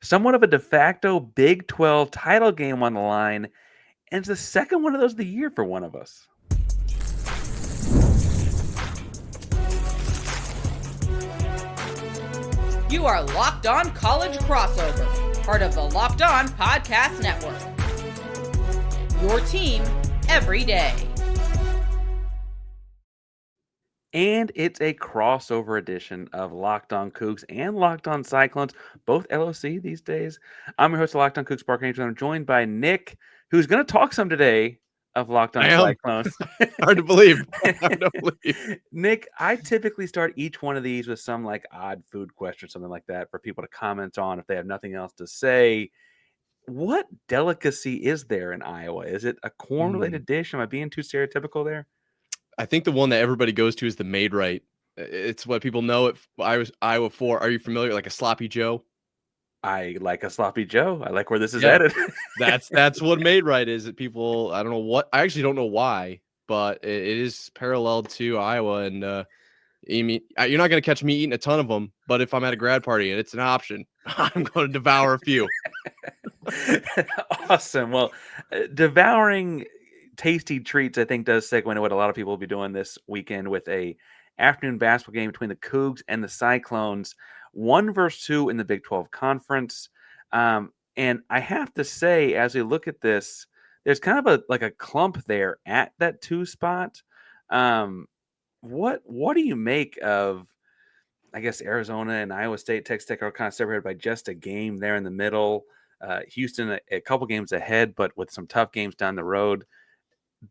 somewhat of a de facto Big 12 title game on the line, and it's the second one of those of the year for one of us. You are Locked On College Crossover, part of the Locked On Podcast Network. Your team every day. And it's a crossover edition of Locked On Coogs and Locked On Cyclones, both LOC these days. I'm your host of Locked On Coogs, Parker Angel, and I'm joined by Nick, who's going to talk some today of Locked On I am. Cyclones. Hard to believe. Hard to believe. Nick, I typically start each one of these with some like odd food question or something like that for people to comment on if they have nothing else to say. What delicacy is there in Iowa? Is it a corn-related dish? Am I being too stereotypical there? I think the one that everybody goes to is the made right. It's what people know it. Iowa for. Are you familiar? Like a sloppy Joe. I like a sloppy Joe. I like where this is Yeah. headed. That's what made right is. That people. I don't know what. I actually don't know why, but it is paralleled to Iowa. And you're not going to catch me eating a ton of them. But if I'm at a grad party and it's an option, I'm going to devour a few. Awesome. Well, devouring tasty treats, I think, does segue into what a lot of people will be doing this weekend with a afternoon basketball game between the Coogs and the Cyclones, 1 versus 2 in the Big 12 Conference. And I have to say, as we look at this, there's kind of a clump there at that 2 spot. What do you make of? I guess Arizona and Iowa State, Texas Tech are kind of separated by just a game there in the middle. Houston, a couple games ahead, but with some tough games down the road.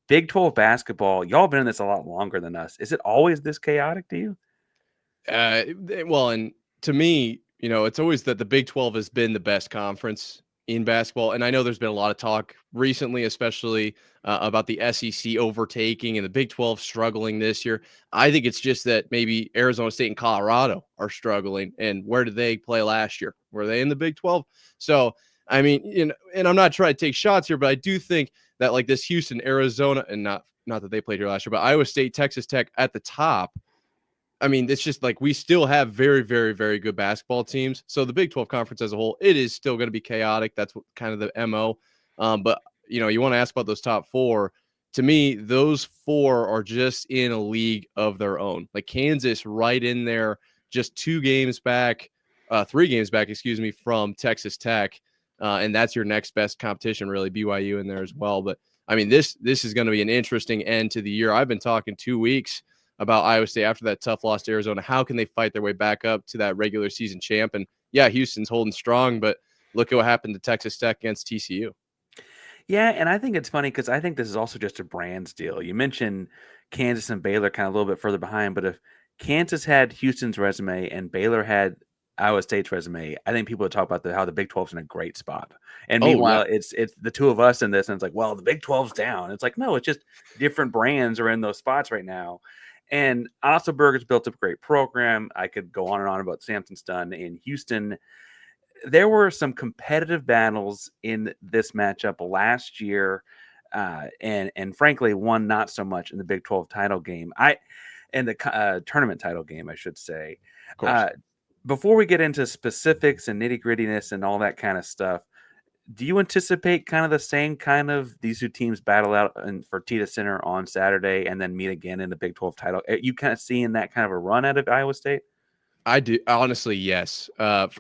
Big 12 basketball, y'all been in this a lot longer than us. Is it always this chaotic to you? Well, and to me, it's always that the Big 12 has been the best conference in basketball. And I know there's been a lot of talk recently, especially about the SEC overtaking and the Big 12 struggling this year. I think it's just that maybe Arizona State and Colorado are struggling. And where did they play last year? Were they in the Big 12? So, I mean, and I'm not trying to take shots here, but I do think that like this Houston, Arizona, and not that they played here last year, but Iowa State, Texas Tech at the top. I mean, it's just like we still have very, very, very good basketball teams. So the Big 12 conference as a whole, it is still going to be chaotic. That's what kind of the MO. But, you want to ask about those top 4. To me, those 4 are just in a league of their own. Like Kansas right in there, just 3 games back, from Texas Tech. And that's your next best competition, really, BYU in there as well. But, I mean, this is going to be an interesting end to the year. I've been talking 2 weeks about Iowa State after that tough loss to Arizona. How can they fight their way back up to that regular season champ? And yeah, Houston's holding strong, but look at what happened to Texas Tech against TCU. Yeah, and I think it's funny because I think this is also just a brands deal. You mentioned Kansas and Baylor kind of a little bit further behind, but if Kansas had Houston's resume and Baylor had Iowa State's resume, I think people would talk about how the Big 12's in a great spot. And meanwhile, it's the two of us in this, and it's like, well, the Big 12's down. It's like, no, it's just different brands are in those spots right now. And Osselberger's built up a great program. I could go on and on about Sampson's done in Houston. There were some competitive battles in this matchup last year, and frankly, one not so much in the Big 12 title game. And the tournament title game, I should say. Of course. Before we get into specifics and nitty grittiness and all that kind of stuff, do you anticipate kind of the same kind of these 2 teams battle out for Tita Center on Saturday and then meet again in the Big 12 title? Are you kind of seeing that kind of a run out of Iowa State? I do. Honestly, yes.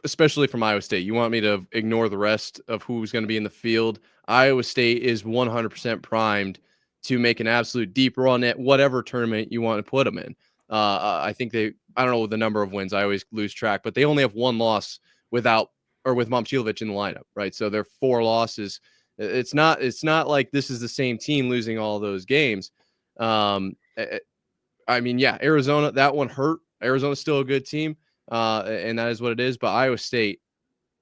Especially from Iowa State. You want me to ignore the rest of who's going to be in the field? Iowa State is 100% primed to make an absolute deep run at whatever tournament you want to put them in. I think I don't know the number of wins. I always lose track, but they only have 1 loss with Momcilovich in the lineup, right? So they're 4 losses. It's not like this is the same team losing all those games. I mean, yeah, Arizona, that one hurt. Arizona's still a good team, and that is what it is. But Iowa State,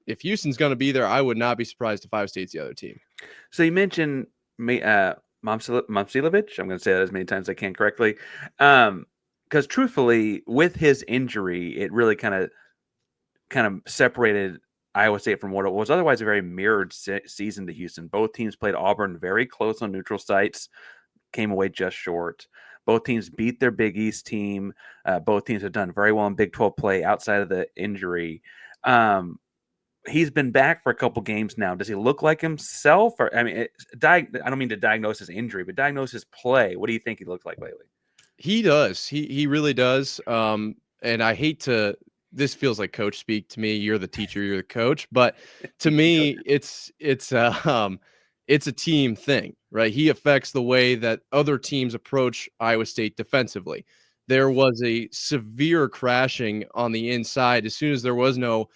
if Houston's going to be there, I would not be surprised if Iowa State's the other team. So you mentioned Momcilovich. I'm going to say that as many times as I can correctly. Because truthfully, with his injury, it really kind of separated Iowa State from what it was otherwise a very mirrored season to Houston. Both teams played Auburn very close on neutral sites, came away just short. Both teams beat their Big East team. Both teams have done very well in Big 12 play outside of the injury. he's been back for a couple games now. Does he look like himself? Or I mean, I don't mean to diagnose his injury, but diagnose his play. What do you think he looks like lately? He does. He really does. And I hate to. This feels like coach speak to me. You're the teacher. You're the coach. But to me, it's a team thing, right? He affects the way that other teams approach Iowa State defensively. There was a severe crashing on the inside as soon as there was no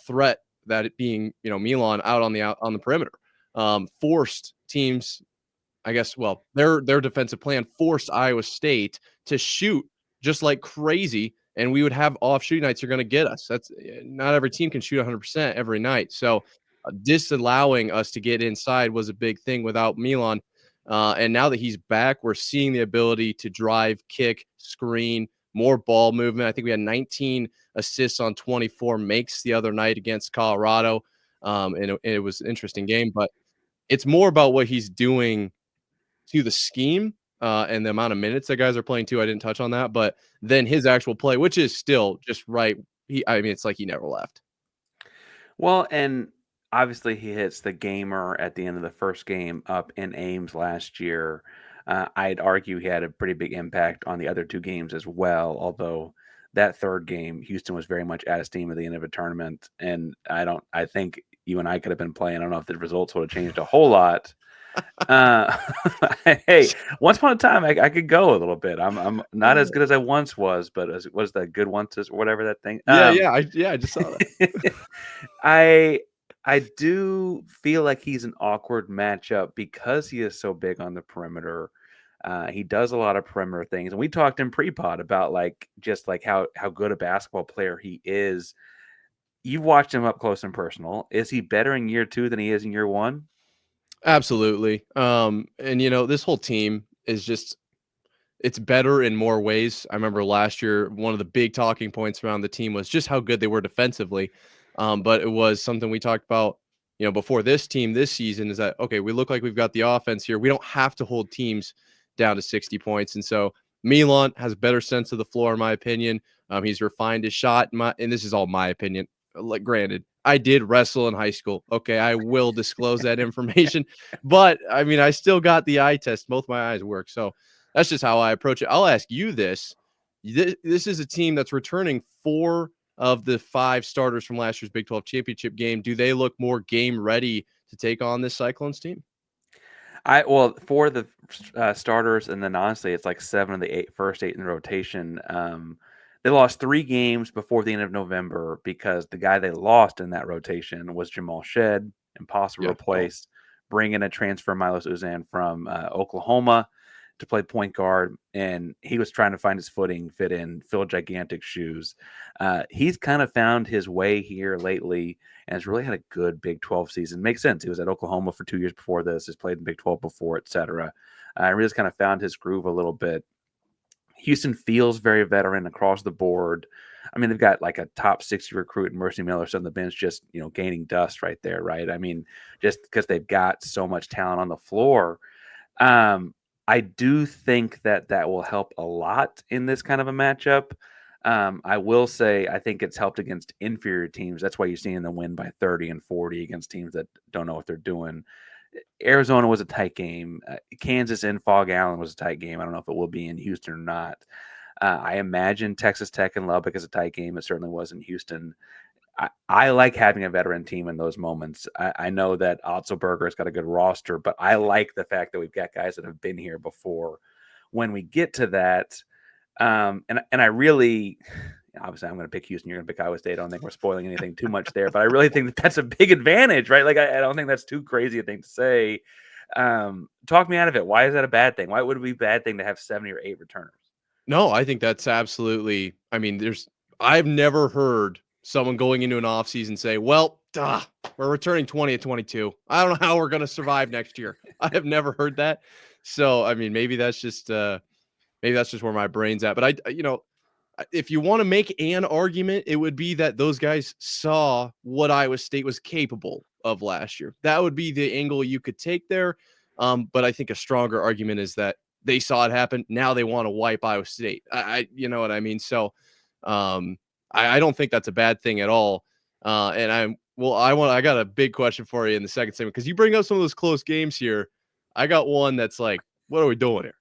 threat, that it being Milan out on the perimeter, forced teams, I guess, well, their defensive plan forced Iowa State to shoot just like crazy, and we would have off shooting nights. You're going to get us. That's not every team can shoot 100% every night. So disallowing us to get inside was a big thing without Milan. And now that he's back, we're seeing the ability to drive, kick, screen, more ball movement. I think we had 19 assists on 24 makes the other night against Colorado. And it was an interesting game, but it's more about what he's doing to the scheme and the amount of minutes that guys are playing too. I didn't touch on that, but then his actual play, which is still just right. I mean, it's like he never left. Well, and obviously he hits the gamer at the end of the first game up in Ames last year. I'd argue he had a pretty big impact on the other two games as well, although that third game, Houston was very much out of steam at the end of a tournament. And I think you and I could have been playing. I don't know if the results would have changed a whole lot. Uh, hey, once upon a time, I could go a little bit. I'm not as good as I once was, but as was the good once or whatever that thing. I just saw that. I I do feel like he's an awkward matchup because he is so big on the perimeter. He does a lot of perimeter things, and we talked in pre-pod about like just like how good a basketball player he is. You've watched him up close and personal. Is he better in year two than he is in year one? Absolutely. And this whole team is just, it's better in more ways. I remember last year, one of the big talking points around the team was just how good they were defensively. But it was something we talked about, before this team this season, is that, okay, we look like we've got the offense here. We don't have to hold teams down to 60 points. And so Milan has a better sense of the floor, in my opinion. He's refined his shot. And this is all my opinion. Like, granted, I did wrestle in high school. Okay, I will disclose that information. But I mean, I still got the eye test. Both my eyes work. So that's just how I approach it. I'll ask you this. This is a team that's returning 4 of the 5 starters from last year's Big 12 championship game. Do they look more game ready to take on this Cyclones team? Well, for the starters, and then honestly, it's like 7 of the first 8 in the rotation. They lost 3 games before the end of November because the guy they lost in that rotation was Jamal Shed, impossible to Yeah. replace. Bring in a transfer, Milos Uzan from Oklahoma, to play point guard, and he was trying to find his footing, fit in, fill gigantic shoes. He's kind of found his way here lately and has really had a good Big 12 season. Makes sense. He was at Oklahoma for 2 years before this, has played in Big 12 before, etc. Really just kind of found his groove a little bit. Houston feels very veteran across the board. I mean, they've got like a top 60 recruit, Mercy Miller, on the bench, just gaining dust right there, right? I mean, just because they've got so much talent on the floor. I do think that will help a lot in this kind of a matchup. I will say I think it's helped against inferior teams. That's why you're seeing them win by 30 and 40 against teams that don't know what they're doing. Arizona was a tight game. Kansas in Fog Allen was a tight game. I don't know if it will be in Houston or not. I imagine Texas Tech and Lubbock is a tight game. It certainly was in Houston. I like having a veteran team in those moments. I know that Otzelberger's got a good roster, but I like the fact that we've got guys that have been here before. When we get to that, and I really, obviously, I'm going to pick Houston. You're going to pick Iowa State. I don't think we're spoiling anything too much there, but I really think that's a big advantage, right? Like, I don't think that's too crazy a thing to say. Talk me out of it. Why is that a bad thing? Why would it be a bad thing to have 7 or 8 returners? No, I think that's absolutely. I mean, I've never heard someone going into an offseason say, well, we're returning 20 at 22. I don't know how we're going to survive next year. I have never heard that. So, I mean, maybe that's just where my brain's at. But if you want to make an argument, it would be that those guys saw what Iowa State was capable of last year. That would be the angle you could take there. But I think a stronger argument is that they saw it happen. Now they want to wipe Iowa State. You know what I mean? So I don't think that's a bad thing at all. And Well, I got a big question for you in the second segment because you bring up some of those close games here. I got one that's like, what are we doing here?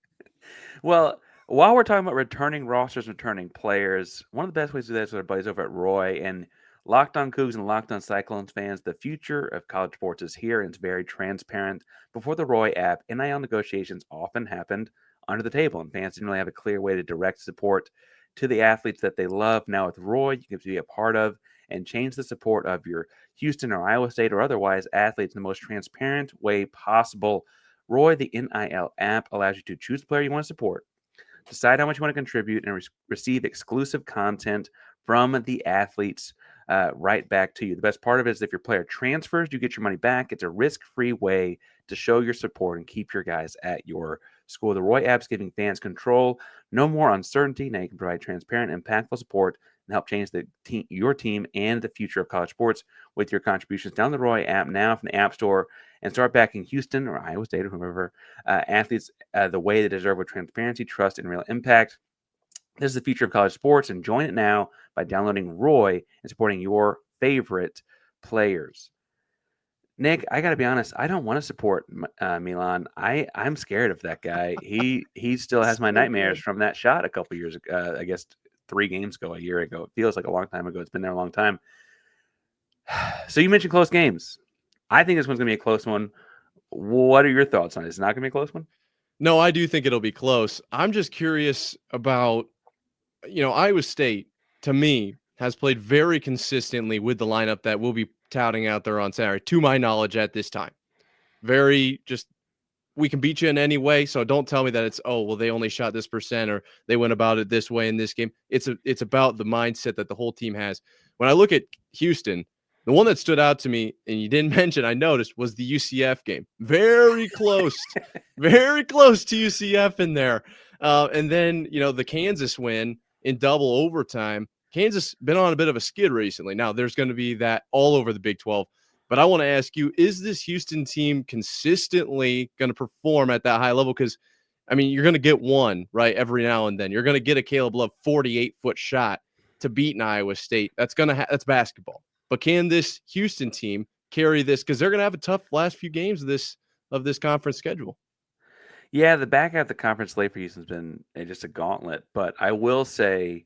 Well, while we're talking about returning rosters, returning players, one of the best ways to do that is with our buddies over at Roy and Locked On Coogs and Locked On Cyclones fans. The future of college sports is here, and it's very transparent. Before the Roy app, NIL negotiations often happened under the table, and fans didn't really have a clear way to direct support to the athletes that they love. Now with Roy, you can be a part of and change the support of your Houston or Iowa State or otherwise athletes in the most transparent way possible. Roy, the NIL app, allows you to choose the player you want to support, decide how much you want to contribute, and receive exclusive content from the athletes right back to you. The best part of it is if your player transfers, you get your money back. It's a risk-free way to show your support and keep your guys at your school. The Roy app's giving fans control, no more uncertainty. Now you can provide transparent, impactful support and help change your team and the future of college sports with your contributions. Download the Roy app now from the App Store and start backing Houston or Iowa State or whoever athletes the way they deserve with transparency, trust, and real impact. This is the future of college sports, and join it now by downloading Roy and supporting your favorite players. Nick, I got to be honest. I don't want to support Milan. I'm scared of that guy. He still has my nightmares from that shot a couple years ago. I guess 3 games ago, a year ago. It feels like a long time ago. It's been there a long time. So you mentioned close games. I think this one's going to be a close one. What are your thoughts on it? Is it not going to be a close one? No, I do think it'll be close. I'm just curious about, Iowa State, to me, has played very consistently with the lineup that we'll be touting out there on Saturday, to my knowledge at this time. Very just, we can beat you in any way, so don't tell me that it's, oh, well, they only shot this percent or they went about it this way in this game. It's about the mindset that the whole team has. When I look at Houston, the one that stood out to me, and you didn't mention, I noticed, was the UCF game. Very close, very close to UCF in there. And then, the Kansas win in double overtime. Kansas been on a bit of a skid recently. Now, there's going to be that all over the Big 12. But I want to ask you, is this Houston team consistently going to perform at that high level? Because, you're going to get one, right, every now and then. You're going to get a Caleb Love 48-foot shot to beat an Iowa State. That's that's basketball. But can this Houston team carry this? Because they're going to have a tough last few games of this conference schedule. Yeah, the back half of the conference slate for Houston's been just a gauntlet. But I will say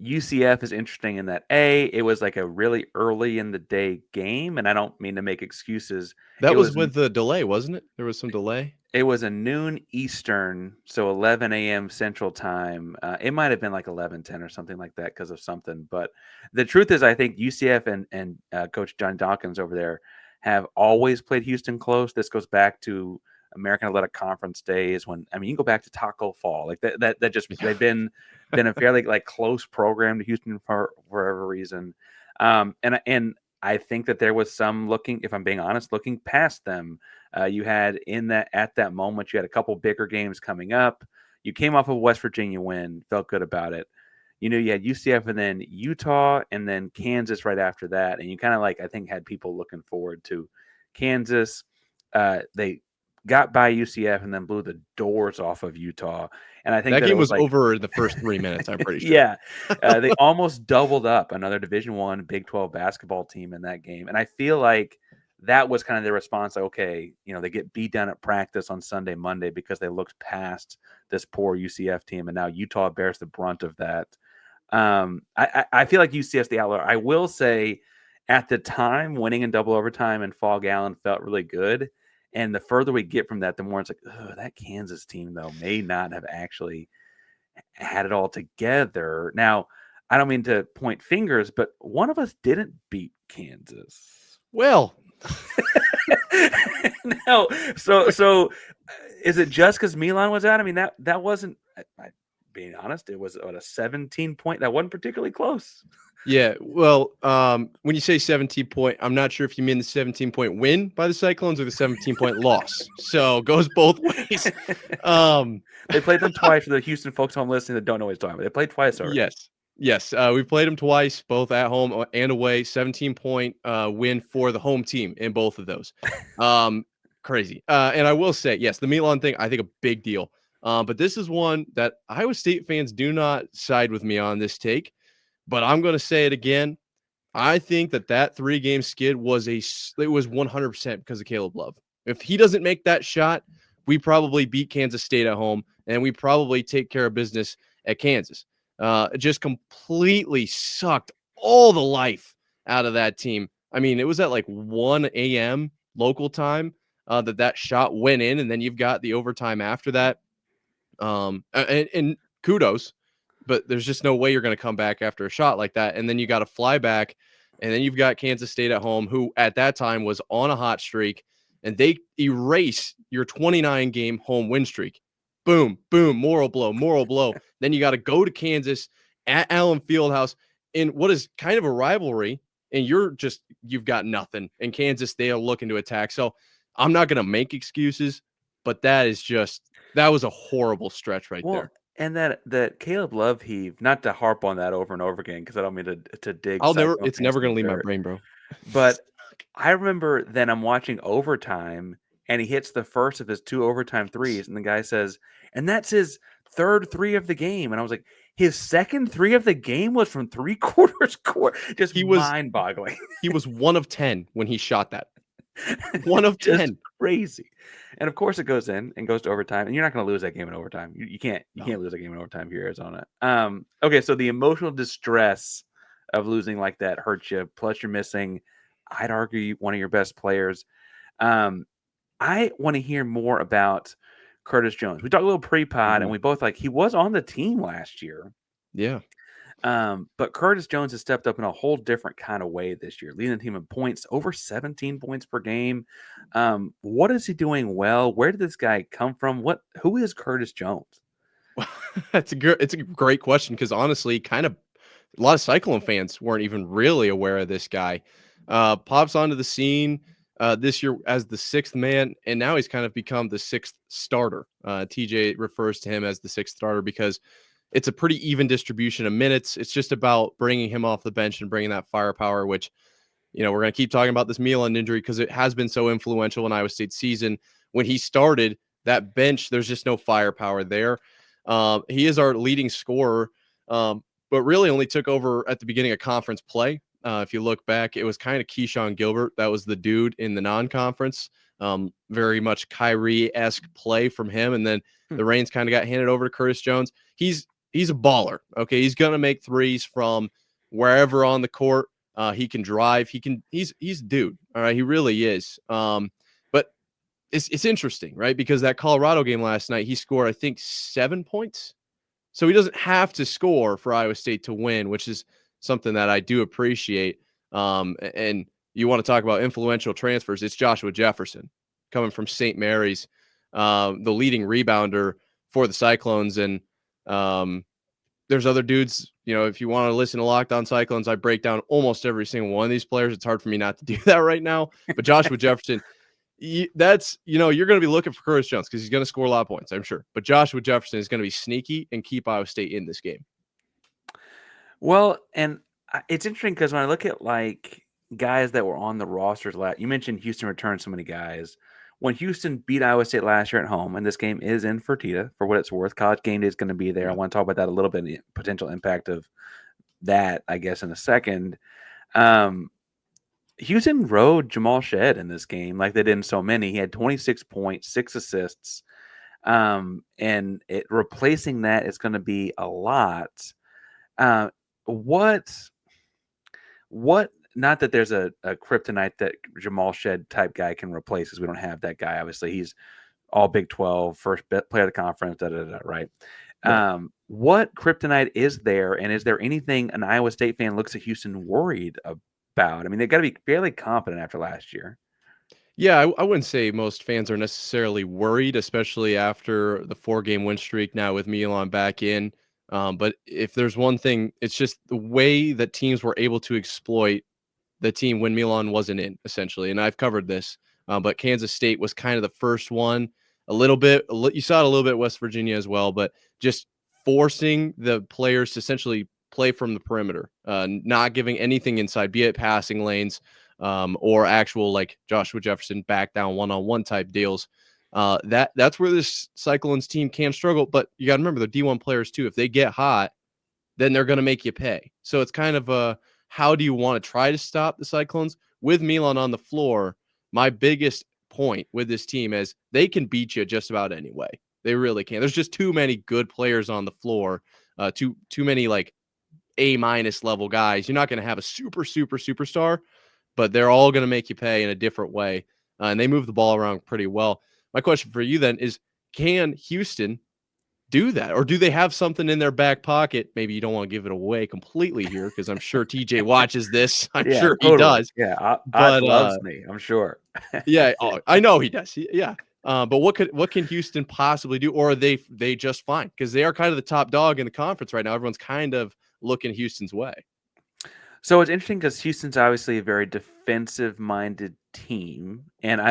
UCF is interesting in that, it was like a really early in the day game, and I don't mean to make excuses. That was with the delay, wasn't it? There was some delay. It was a noon Eastern, so 11 a.m. Central Time. It might have been like 11:10 or something like that because of something. But the truth is, I think UCF and Coach John Dawkins over there have always played Houston close. This goes back to American Athletic Conference days when, you can go back to Taco Fall. Like that just they've been a fairly close program to Houston for whatever reason. And I think that there was some looking, if I'm being honest, looking past them. You had at that moment, you had a couple bigger games coming up. You came off of a West Virginia win, felt good about it. You had UCF and then Utah and then Kansas right after that. And you kind of I think had people looking forward to Kansas. They got by UCF and then blew the doors off of Utah. And I think that game was over in the first 3 minutes, I'm pretty sure. Yeah. They almost doubled up another Division I Big 12 basketball team in that game. And I feel like that was kind of their response. Okay, they get beat down at practice on Sunday, Monday because they looked past this poor UCF team. And now Utah bears the brunt of that. I feel like UCF's the outlier. I will say at the time, winning in double overtime and Fall Gallon felt really good. And the further we get from that, the more it's that Kansas team, though, may not have actually had it all together. Now, I don't mean to point fingers, but one of us didn't beat Kansas. Well, no. So is it just because Milan was out? That wasn't, being honest, it was a 17-point. That wasn't particularly close. Yeah, well, when you say 17-point, I'm not sure if you mean the 17-point win by the Cyclones or the 17-point loss. So it goes both ways. They played them twice for the Houston folks home listening that don't know what he's talking about. They played twice already. Yes. We played them twice, both at home and away. 17-point win for the home team in both of those. Crazy. And I will say, yes, the Milan thing, I think a big deal. But this is one that Iowa State fans do not side with me on this take. But I'm going to say it again. I think that 3-game skid was it was 100% because of Caleb Love. If he doesn't make that shot, we probably beat Kansas State at home, and we probably take care of business at Kansas. It just completely sucked all the life out of that team. I mean, it was at like 1 a.m. local time that shot went in, and then you've got the overtime after that. And kudos, but there's just no way you're going to come back after a shot like that. And then you got to fly back, and then you've got Kansas State at home, who at that time was on a hot streak, and they erase your 29-game home win streak. Boom, boom, moral blow, moral blow. Then you got to go to Kansas at Allen Fieldhouse in what is kind of a rivalry, and you've got nothing. And Kansas, they are looking to attack. So I'm not going to make excuses, but that was a horrible stretch right there. And that Caleb Love heave, not to harp on that over and over again, because I don't mean to dig. It's never going to leave my brain, bro. But I remember then I'm watching overtime, and he hits the first of his 2 overtime threes, and the guy says, and that's his 3rd 3 of the game. And I was like, his 2nd 3 of the game was from 3/4 court. Just mind-boggling. He was 1 of 10 when he shot that. 1 of 10. Crazy. And of course it goes in and goes to overtime, and you're not going to lose that game in overtime. You can't lose that game in overtime here, Arizona. Okay, so the emotional distress of losing like that hurts you. Plus you're missing, I'd argue, one of your best players. I want to hear more about Curtis Jones. We talked a little pre-pod, and we both he was on the team last year. Yeah. But Curtis Jones has stepped up in a whole different kind of way this year, leading the team in points, over 17 points per game. What is he doing well? Where did this guy come from? Who is Curtis Jones? It's a great question, because honestly, kind of a lot of Cyclone fans weren't even really aware of this guy. Pops onto the scene this year as the 6th man, and now he's kind of become the 6th starter. TJ refers to him as the 6th starter because it's a pretty even distribution of minutes. It's just about bringing him off the bench and bringing that firepower, which, we're going to keep talking about this Milan injury because it has been so influential in Iowa State season. When he started, that bench, there's just no firepower there. He is our leading scorer, but really only took over at the beginning of conference play. If you look back, it was kind of Keyshawn Gilbert. That was the dude in the non-conference. Very much Kyrie-esque play from him. And then the reins kind of got handed over to Curtis Jones. He's a baller. Okay. He's going to make threes from wherever on the court. He can drive. He's a dude. All right. He really is. But it's interesting, right? Because that Colorado game last night, he scored, I think, 7 points. So he doesn't have to score for Iowa State to win, which is something that I do appreciate. And you want to talk about influential transfers. It's Joshua Jefferson coming from St. Mary's, the leading rebounder for the Cyclones. And there's other dudes, if you want to listen to Locked On Cyclones, I break down almost every single one of these players. It's hard for me not to do that right now. But Joshua Jefferson, you're going to be looking for Curtis Jones because he's going to score a lot of points, I'm sure. But Joshua Jefferson is going to be sneaky and keep Iowa State in this game. Well, and it's interesting because when I look at guys that were on the rosters you mentioned Houston returned so many guys. When Houston beat Iowa State last year at home, and this game is in Fertitta for what it's worth, College Game Day is going to be there. Yeah. I want to talk about that a little bit, the potential impact of that, I guess, in a second. Houston rode Jamal Shead in this game like they did in so many. He had 26 points, 6 assists, and replacing that is going to be a lot. What? Not that there's a kryptonite that Jamal Shead type guy can replace, because we don't have that guy. Obviously, he's all Big 12, first player of the conference, right? Yeah. What kryptonite is there, and is there anything an Iowa State fan looks at Houston worried about? I mean, they've got to be fairly confident after last year. Yeah, I wouldn't say most fans are necessarily worried, especially after the 4-game win streak now with Milan back in. But if there's one thing, it's just the way that teams were able to exploit the team when Milan wasn't in, essentially. And I've covered this, but Kansas State was kind of the first one. A little bit, you saw it a little bit at West Virginia as well, but just forcing the players to essentially play from the perimeter, not giving anything inside, be it passing lanes or actual like Joshua Jefferson back down one-on-one type deals. That's where this Cyclones team can struggle. But you got to remember, the D1 players too. If they get hot, then they're going to make you pay. So it's kind of how do you want to try to stop the Cyclones? With Milan on the floor, my biggest point with this team is they can beat you just about any way. They really can. There's just too many good players on the floor, too many like A- level guys. You're not going to have a superstar, but they're all going to make you pay in a different way. And they move the ball around pretty well. My question for you then is, can Houston do that? Or do they have something in their back pocket? Maybe you don't want to give it away completely here because I'm sure TJ watches this. I'm Yeah, sure he totally. does. Yeah, Ott But loves me, I'm sure. yeah, I know he does. Yeah. But what can Houston possibly do? Or are they just fine? Because they are kind of the top dog in the conference right now. Everyone's kind of looking Houston's way. So it's interesting because Houston's obviously a very defensive-minded team, and uh,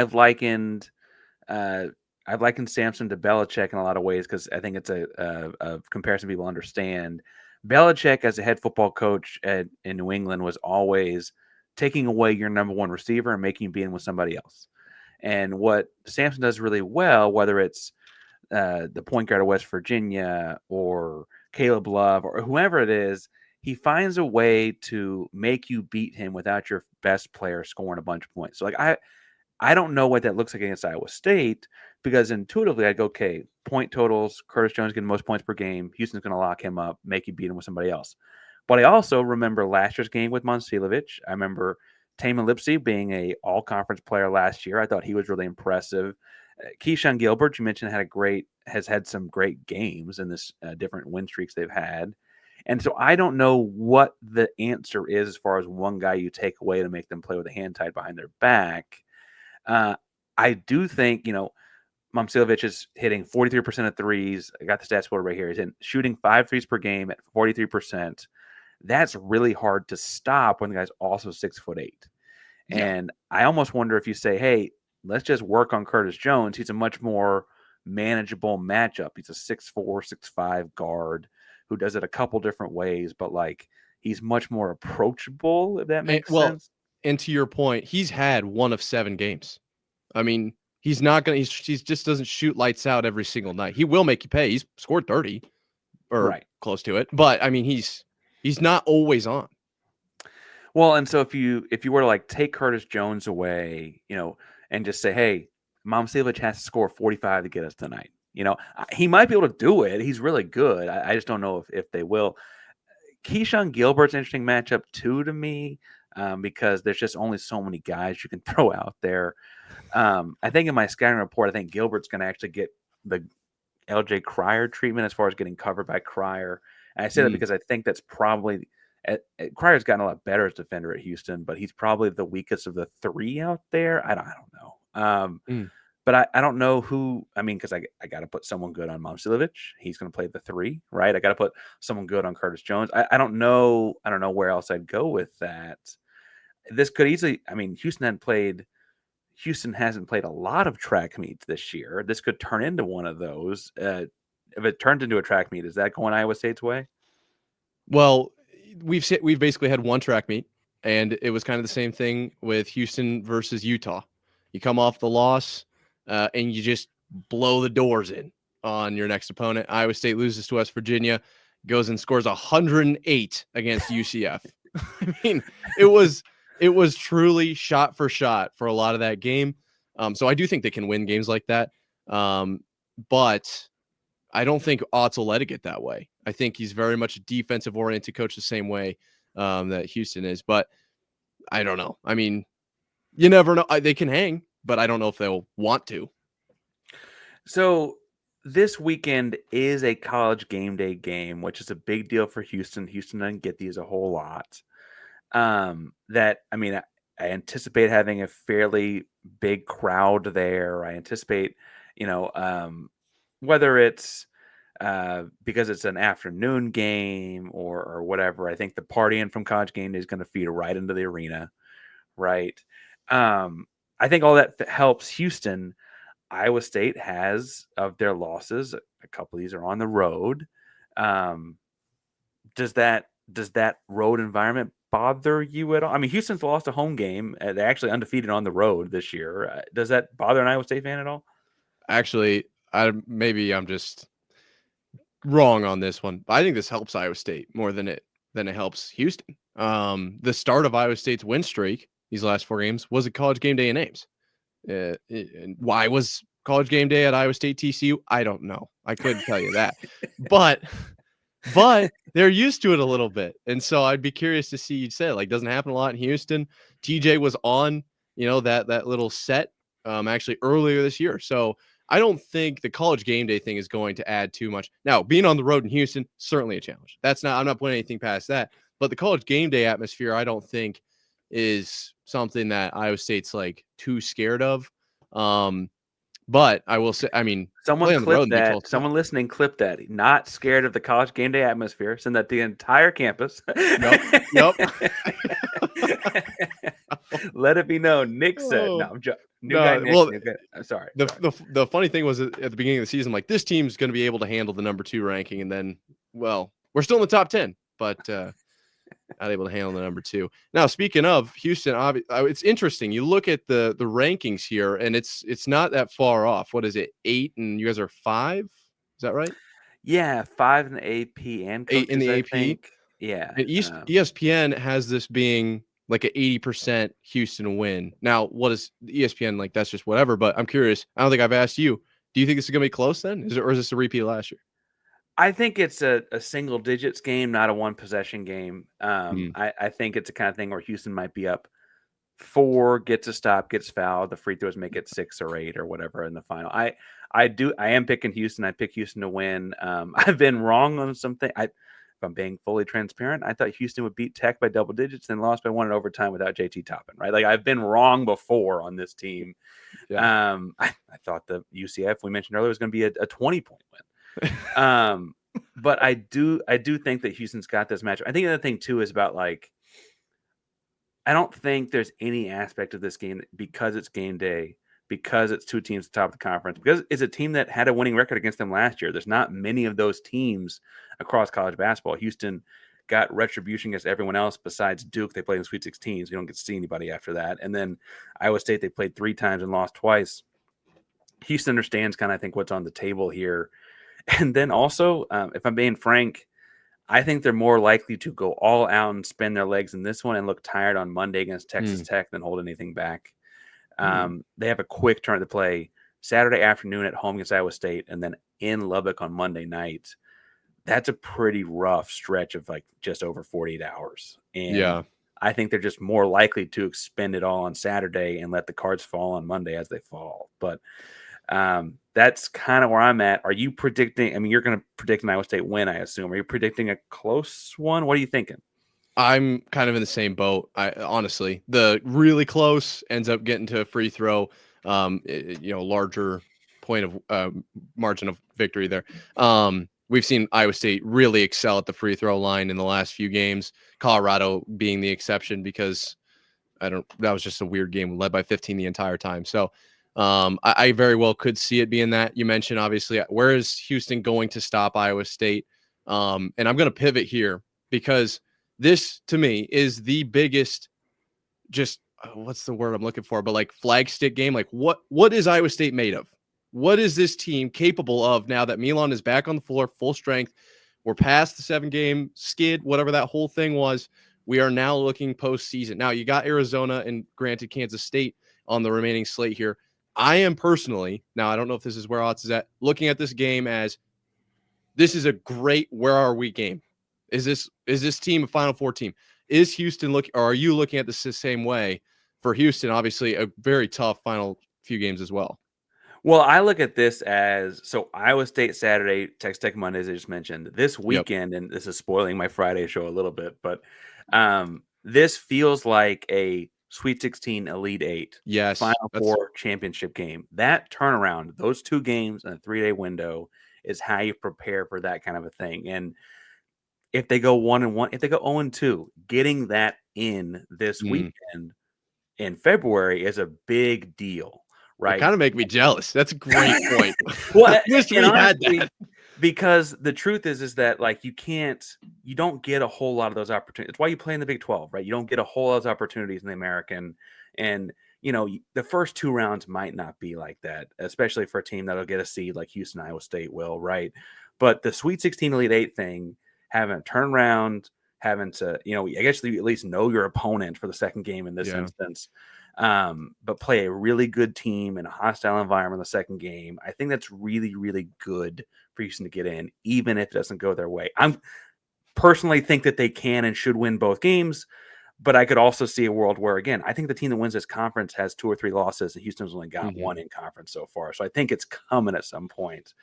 I've likened Samson to Belichick in a lot of ways because I think it's a comparison people understand. Belichick, as a head football coach in New England, was always taking away your number one receiver and making you be in with somebody else. And what Samson does really well, whether it's the point guard of West Virginia or Caleb Love or whoever it is, he finds a way to make you beat him without your best player scoring a bunch of points. So, like, I don't know what that looks like against Iowa State because intuitively I'd go, okay, point totals, Curtis Jones getting most points per game. Houston's going to lock him up, make you beat him with somebody else. But I also remember last year's game with Momcilovich. I remember Taman Lipsey being a all-conference player last year. I thought he was really impressive. Keyshawn Gilbert, you mentioned, has had some great games in this different win streaks they've had. And so I don't know what the answer is as far as one guy you take away to make them play with a hand tied behind their back. I do think, Momcilovich is hitting 43% of threes. I got the stats board right here. He's shooting 5 threes per game at 43%. That's really hard to stop when the guy's also 6'8". Yeah. And I almost wonder if you say, hey, let's just work on Curtis Jones. He's a much more manageable matchup. He's a 6'4", 6'5" guard who does it a couple different ways, but like he's much more approachable, if that makes sense. And to your point, he's had 1 of 7 games. I mean, he's not going to, he just doesn't shoot lights out every single night. He will make you pay. He's scored 30 or Right. close to it. But I mean, he's not always on. Well, and so if you were to like take Curtis Jones away, and just say, hey, Momcilovich has to score 45 to get us tonight. He might be able to do it. He's really good. I just don't know if they will. Keyshawn Gilbert's an interesting matchup too to me, because there's just only so many guys you can throw out there. I think in my scouting report, I think Gilbert's going to actually get the LJ Cryer treatment as far as getting covered by Cryer. And I say that because I think that's probably Cryer's gotten a lot better as defender at Houston, but he's probably the weakest of the 3 out there. I don't know. But I don't know who. I mean, because I got to put someone good on Momcilovich. He's going to play the 3, right? I got to put someone good on Curtis Jones. I don't know. I don't know where else I'd go with that. This could easily. I mean, Houston hasn't played a lot of track meets this year. This could turn into one of those. If it turns into a track meet, is that going Iowa State's way? Well, we've basically had 1 track meet, and it was kind of the same thing with Houston versus Utah. You come off the loss, and you just blow the doors in on your next opponent. Iowa State loses to West Virginia, goes and scores 108 against UCF. I mean, it was truly shot for shot for a lot of that game. So I do think they can win games like that. But I don't think Otts will let it get that way. I think he's very much a defensive oriented coach the same way that Houston is. But I don't know. I mean, you never know. They can hang, but I don't know if they'll want to. So this weekend is a college game day game, which is a big deal for Houston. Houston doesn't get these a whole lot. I anticipate having a fairly big crowd there. I anticipate, whether it's because it's an afternoon game or whatever, I think the partying from college game day is going to feed right into the arena, right? I think all that helps Houston. Iowa State has, of their losses, a couple of these are on the road. Does that road environment bother you at all? I mean, Houston's lost a home game. They're actually undefeated on the road this year. Does that bother an Iowa State fan at all? Actually, I'm just wrong on this one. I think this helps Iowa State more than it helps Houston. The start of Iowa State's win streak these last 4 games was a College Game Day in Ames. And why was College Game Day at Iowa State TCU? I don't know. I couldn't tell you that. But they're used to it a little bit. And so I'd be curious to see, you said, like, doesn't happen a lot in Houston. TJ was on, that little set actually earlier this year. So I don't think the College Game Day thing is going to add too much. Now, being on the road in Houston, certainly a challenge. I'm not putting anything past that. But the College Game Day atmosphere, I don't think is something that Iowa State's like too scared of. But I will say, I mean, someone play on the road clip in the Big that. 12 Someone listening, clip that. Not scared of the College Game Day atmosphere. Send that to the entire campus. Yep. Let it be known. Nick said, "No, I'm joking." New guy, Nick. Well, I'm sorry. The funny thing was, at the beginning of the season, like, this team's going to be able to handle the number 2 ranking, and then, well, we're still in the top 10, but not able to handle the number 2. Now, speaking of Houston, it's interesting. You look at the rankings here, and it's not that far off. What is it, 8, and you guys are 5? Is that right? Yeah, 5 in the AP and coaches, 8 in the I AP. think. Yeah, and ESPN has this being like an 80% Houston win. Now, what is ESPN like? That's just whatever. But I'm curious. I don't think I've asked you. Do you think this is going to be close then? Or is this a repeat of last year? I think it's a single digits game, not a one possession game. I think it's the kind of thing where Houston might be up 4, gets a stop, gets fouled. The free throws make it 6 or 8 or whatever in the final. I am picking Houston. I pick Houston to win. I've been wrong on something. If I'm being fully transparent, I thought Houston would beat Tech by double digits and lost by 1 in overtime without JT Toppin, right? Like, I've been wrong before on this team. Yeah. I thought the UCF we mentioned earlier was going to be a 20-point win. But I do think that Houston's got this matchup. I think the other thing too is about, like, I don't think there's any aspect of this game because it's game day, because it's 2 teams at the top of the conference, because it's a team that had a winning record against them last year. There's not many of those teams across college basketball. Houston got retribution against everyone else besides Duke. They played in the Sweet 16s. You don't get to see anybody after that. And then Iowa State, they played 3 times and lost twice. Houston understands kind of, I think, what's on the table here. And then also, if I'm being frank, I think they're more likely to go all out and spin their legs in this one and look tired on Monday against Texas Tech than hold anything back. They have a quick turn to play Saturday afternoon at home against Iowa State and then in Lubbock on Monday night. That's a pretty rough stretch of, like, just over 48 hours. And I think they're just more likely to expend it all on Saturday and let the cards fall on Monday as they fall. But that's kind of where I'm at. Are you predicting? I mean, you're going to predict an Iowa State win, I assume. Are you predicting a close one? What are you thinking? I'm kind of in the same boat. Honestly, the really close ends up getting to a free throw. Larger point of margin of victory there. We've seen Iowa State really excel at the free throw line in the last few games. Colorado being the exception because that was just a weird game, led by 15 the entire time. So I very well could see it being that. You mentioned, obviously, where is Houston going to stop Iowa State? And I'm going to pivot here because this, to me, is the biggest, just what's the word I'm looking for? But like flagstick game. Like, what is Iowa State made of? What is this team capable of now that Milan is back on the floor, full strength? We're past the 7-game skid, whatever that whole thing was. We are now looking postseason. Now, you got Arizona and, granted, Kansas State on the remaining slate here. I am personally, now I don't know if this is where odds is at, looking at this game as this is a great where are we game. Is this team a Final Four team? Is Houston or are you looking at this the same way for Houston? Obviously, a very tough final few games as well. Well, I look at this as, so Iowa State Saturday, Texas Tech Monday, as I just mentioned. This weekend, and this is spoiling my Friday show a little bit, but this feels like a Sweet 16, Elite 8, Final Four championship game. That turnaround, those 2 games in a 3-day window, is how you prepare for that kind of a thing. And if they go 1-1, if they go 0-2, getting that in this weekend in February is a big deal. Right. It kind of make me jealous. That's a great point. Well, I wish we had that. Because the truth is that, like, you don't get a whole lot of those opportunities. It's why you play in the Big 12, right? You don't get a whole lot of opportunities in the American. And, the first 2 rounds might not be like that, especially for a team that'll get a seed like Houston, Iowa State will, right? But the Sweet 16 Elite 8 thing, having a turnaround, having to, I guess you at least know your opponent for the second game in this instance. But play a really good team in a hostile environment in the second game. I think that's really, really good for Houston to get in, even if it doesn't go their way. I'm personally think that they can and should win both games, but I could also see a world where, again, I think the team that wins this conference has 2 or 3 losses, and Houston's only got 1 in conference so far. So I think it's coming at some point.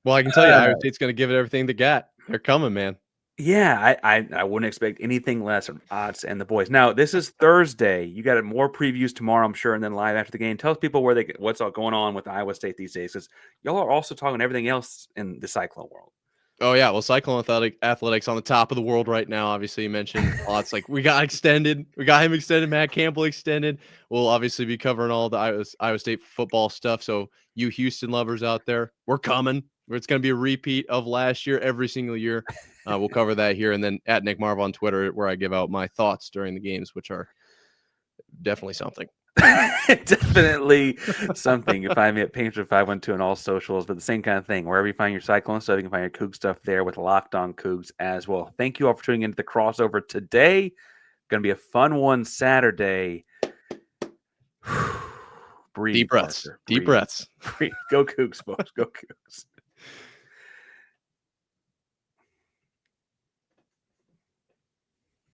Well, I can tell you, Iowa State's going to give it everything they got. They're coming, man. Yeah, I wouldn't expect anything less from Otts and the boys. Now, this is Thursday. You got more previews tomorrow, I'm sure, and then live after the game. Tell people what's all going on with Iowa State these days, because y'all are also talking everything else in the Cyclone world. Oh yeah, well, Cyclone athletics on the top of the world right now. Obviously, you mentioned Otts. Like we got extended, we got him extended. Matt Campbell extended. We'll obviously be covering all the Iowa State football stuff. So you Houston lovers out there, we're coming. It's going to be a repeat of last year every single year. We'll cover that here, and then at Nick Marv on Twitter, where I give out my thoughts during the games, which are definitely something. Definitely something. You can find me at Painter512 on all socials, but the same kind of thing. Wherever you find your Cyclone stuff, you can find your Coug stuff there with Locked On Cougs as well. Thank you all for tuning into the crossover today. Going to be a fun one Saturday. Breathe, Deep breaths. Parker. Deep Breathe. breaths. Breathe. Go Cougs, folks. Go Cougs.